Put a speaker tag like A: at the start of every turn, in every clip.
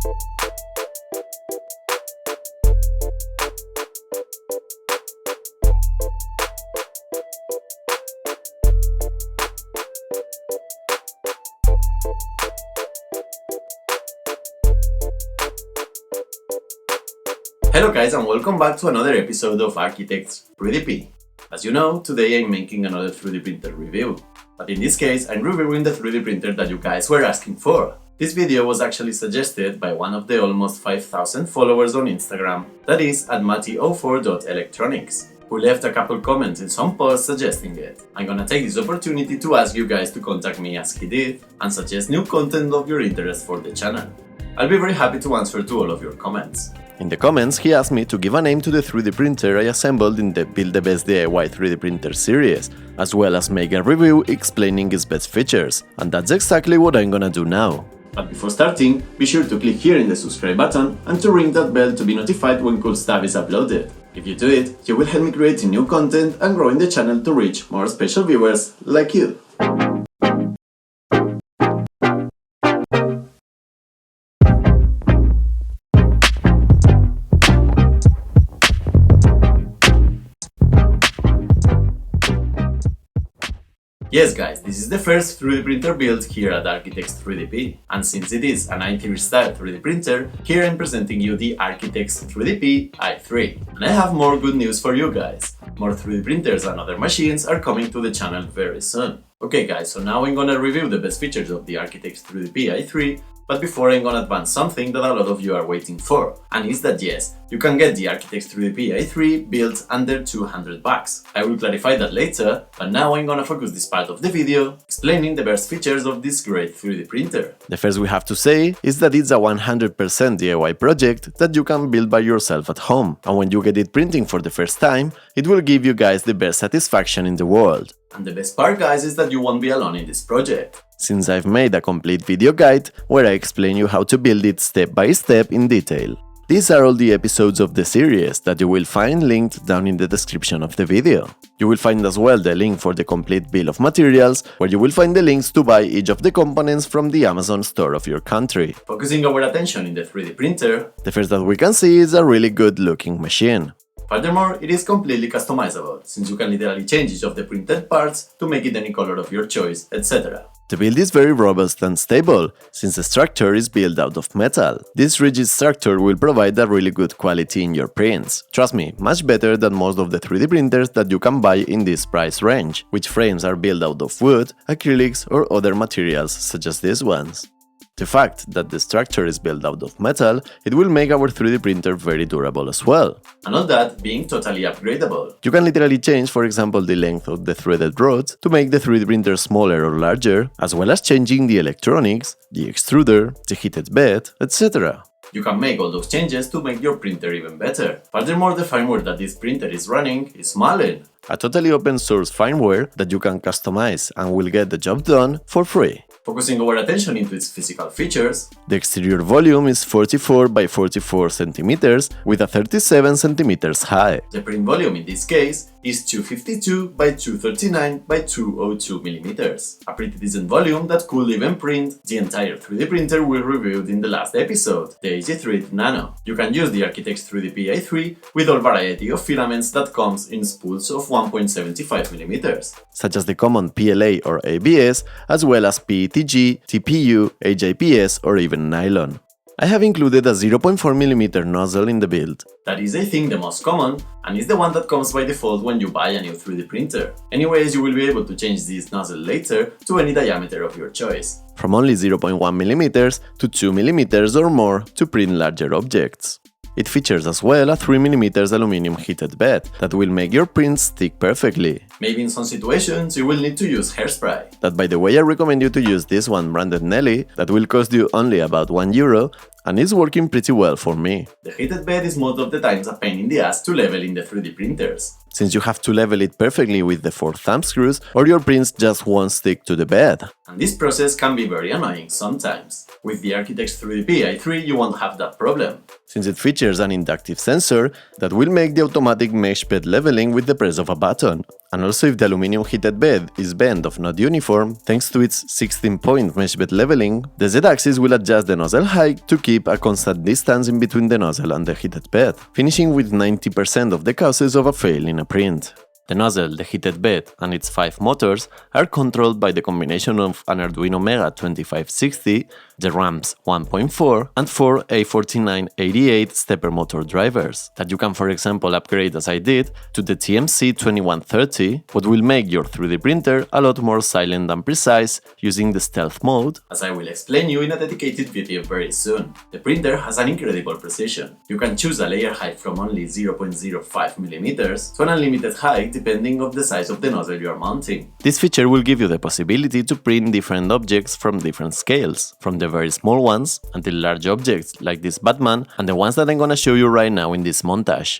A: Hello guys, and welcome back to another episode of Architects3DP. As you know, today I'm making another 3D printer review. But in this case, I'm reviewing the 3D printer that you guys were asking for. This video was actually suggested by one of the almost 5,000 followers on Instagram, that is at Matty04.electronics, who left a couple comments in some posts suggesting it. I'm gonna take this opportunity to ask you guys to contact me as he did and suggest new content of your interest for the channel. I'll be very happy to answer to all of your comments. In the comments, he asked me to give a name to the 3D printer I assembled in the Build the Best DIY 3D printer series, as well as make a review explaining its best features, and that's exactly what I'm gonna do now. But before starting, be sure to click here in the subscribe button and to ring that bell to be notified when cool stuff is uploaded. If you do it, you will help me creating new content and growing the channel to reach more special viewers like you. Yes guys, this is the first 3D printer built here at Architects3DP, and since it is a 90s style 3D printer, here I'm presenting you the Architects3DP i3. And I have more good news for you guys. More 3D printers and other machines are coming to the channel very soon. Okay guys, so now I'm gonna review the best features of the Architects3DP i3, but before I'm gonna advance something that a lot of you are waiting for, and is that yes, you can get the Architects3DP i3 built under $200. I will clarify that later, but now I'm gonna focus this part of the video explaining the best features of this great 3D printer. The first we have to say is that it's a 100% DIY project that you can build by yourself at home, and when you get it printing for the first time, it will give you guys the best satisfaction in the world. And the best part guys is that you won't be alone in this project, since I've made a complete video guide where I explain you how to build it step by step in detail. These are all the episodes of the series that you will find linked down in the description of the video. You will find as well the link for the complete bill of materials, where you will find the links to buy each of the components from the Amazon store of your country. Focusing our attention in the 3D printer, the first that we can see is a really good looking machine. Furthermore, it is completely customizable, since you can literally change each of the printed parts to make it any color of your choice, etc. The build is very robust and stable, since the structure is built out of metal. This rigid structure will provide a really good quality in your prints. Trust me, much better than most of the 3D printers that you can buy in this price range, which frames are built out of wood, acrylics or other materials such as these ones. The fact that the structure is built out of metal, it will make our 3D printer very durable as well. And all that being totally upgradable. You can literally change, for example, the length of the threaded rods to make the 3D printer smaller or larger, as well as changing the electronics, the extruder, the heated bed, etc. You can make all those changes to make your printer even better. Furthermore, the firmware that this printer is running is Malin, a totally open source firmware that you can customize and will get the job done for free. Focusing our attention into its physical features, the exterior volume is 44 by 44 cm with a 37 cm height. The print volume in this case is 252 by 239 by 202 mm. A pretty decent volume that could even print the entire 3D printer we reviewed in the last episode, the EasyThreed NANO. You can use the Architects3DP i3 with all variety of filaments that comes in spools of 1.75 mm, such as the common PLA or ABS, as well as PETG, TPU, HIPS or even nylon. I have included a 0.4 mm nozzle in the build. That is, I think, the most common, and is the one that comes by default when you buy a new 3D printer. Anyways, you will be able to change this nozzle later to any diameter of your choice, from only 0.1 mm to 2 mm or more to print larger objects. It features as well a 3mm aluminum heated bed that will make your prints stick perfectly. Maybe in some situations you will need to use hairspray. That, by the way, I recommend you to use this one branded Nelly that will cost you only about €1 and is working pretty well for me. The heated bed is most of the times a pain in the ass to level in the 3D printers, since you have to level it perfectly with the 4 thumb screws or your prints just won't stick to the bed. And this process can be very annoying sometimes. With the Architects3DP i3 you won't have that problem, since it features an inductive sensor that will make the automatic mesh bed leveling with the press of a button. And also, if the aluminum heated bed is bent or not uniform, thanks to its 16-point mesh bed leveling, the Z-axis will adjust the nozzle height to keep keep a constant distance in between the nozzle and the heated bed, finishing with 90% of the causes of a fail in a print. The nozzle, the heated bed, and its 5 motors are controlled by the combination of an Arduino Mega 2560, the RAM's 1.4, and 4 A4988 stepper motor drivers, that you can, for example, upgrade as I did to the TMC2130, what will make your 3D printer a lot more silent and precise using the stealth mode, as I will explain you in a dedicated video very soon. The printer has an incredible precision. You can choose a layer height from only 0.05mm to an unlimited height depending on the size of the nozzle you are mounting. This feature will give you the possibility to print different objects from different scales, from the very small ones until large objects like this Batman and the ones that I'm gonna show you right now in this montage.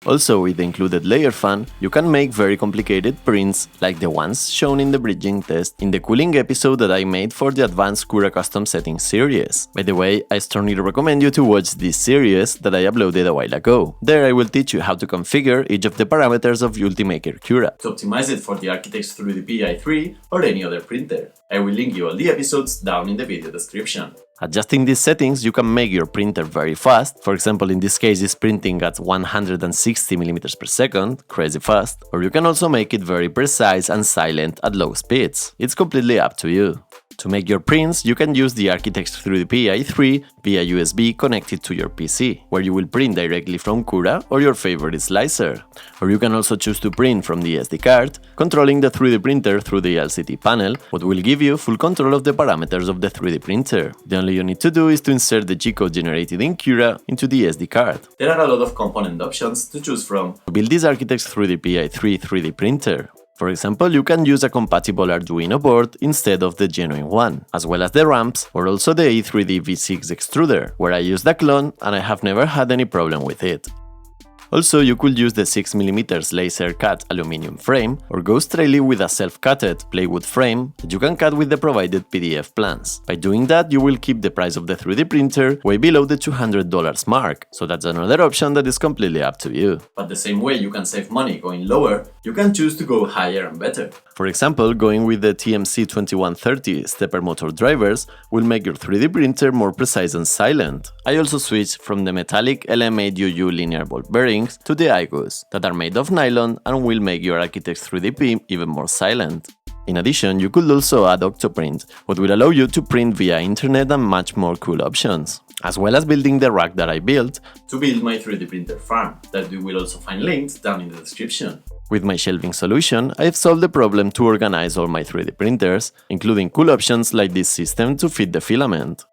A: Also, with the included layer fan, you can make very complicated prints like the ones shown in the bridging test in the cooling episode that I made for the Advanced Cura Custom Settings series. By the way, I strongly recommend you to watch this series that I uploaded a while ago. There I will teach you how to configure each of the parameters of Ultimaker Cura to optimize it for the Architects3DP i3 or any other printer. I will link you all the episodes down in the video description. Adjusting these settings, you can make your printer very fast. For example, in this case, it's printing at 160mm per second, crazy fast. Or you can also make it very precise and silent at low speeds. It's completely up to you. To make your prints, you can use the Architects3DP i3 via USB connected to your PC, where you will print directly from Cura or your favorite slicer. Or you can also choose to print from the SD card, controlling the 3D printer through the LCD panel, what will give you full control of the parameters of the 3D printer. The only you need to do is to insert the G-code generated in Cura into the SD card. There are a lot of component options to choose from to build this Architects3DP i3 3D printer. For example, you can use a compatible Arduino board instead of the genuine one, as well as the ramps or also the E3D V6 extruder, where I used a clone and I have never had any problem with it. Also, you could use the 6mm laser cut aluminum frame or go straightly with a self-cutted plywood frame that you can cut with the provided PDF plans. By doing that, you will keep the price of the 3D printer way below the $200 mark, so that's another option that is completely up to you. But the same way you can save money going lower, you can choose to go higher and better. For example, going with the TMC2130 stepper motor drivers will make your 3D printer more precise and silent. I also switched from the metallic LM8UU linear ball bearings to the IGUs, that are made of nylon and will make your Architects3DP even more silent. In addition, you could also add Octoprint, what will allow you to print via internet and much more cool options, as well as building the rack that I built to build my 3D printer farm, that you will also find linked down in the description. With my shelving solution, I've solved the problem to organize all my 3D printers, including cool options like this system to fit the filament.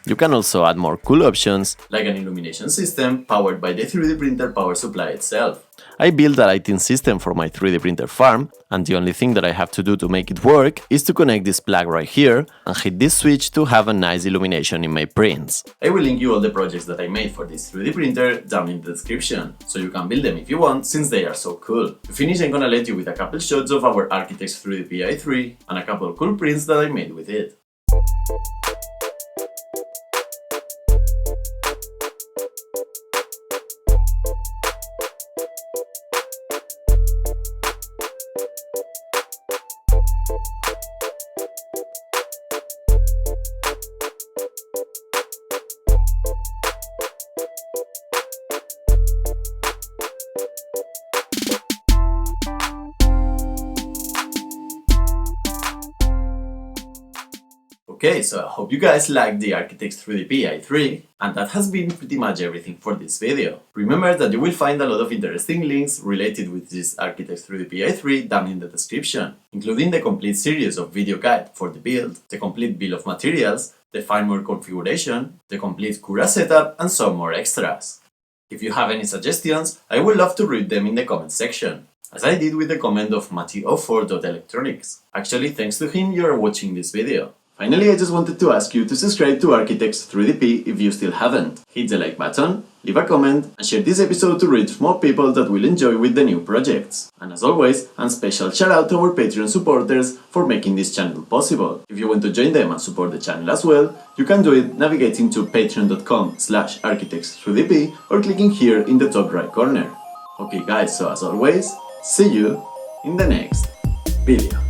A: You can also add more cool options, like an illumination system powered by the 3D printer power supply itself. I built a lighting system for my 3D printer farm, and the only thing that I have to do to make it work is to connect this plug right here and hit this switch to have a nice illumination in my prints. I will link you all the projects that I made for this 3D printer down in the description, so you can build them if you want, since they are so cool. To finish, I'm gonna let you with a couple shots of our Architects3DP i3 and a couple cool prints that I made with it. Okay, so I hope you guys liked the Architects3DP i3, and that has been pretty much everything for this video. Remember that you will find a lot of interesting links related with this Architects3DP i3 down in the description, including the complete series of video guide for the build, the complete bill of materials, the firmware configuration, the complete Cura setup, and some more extras. If you have any suggestions, I would love to read them in the comment section, as I did with the comment of Mati04.electronics. Actually, thanks to him you are watching this video. Finally, I just wanted to ask you to subscribe to Architects3DP if you still haven't. Hit the like button, leave a comment, and share this episode to reach more people that will enjoy with the new projects. And as always, a special shout out to our Patreon supporters for making this channel possible. If you want to join them and support the channel as well, you can do it navigating to patreon.com/Architects3DP or clicking here in the top right corner. Okay guys, so as always, see you in the next video.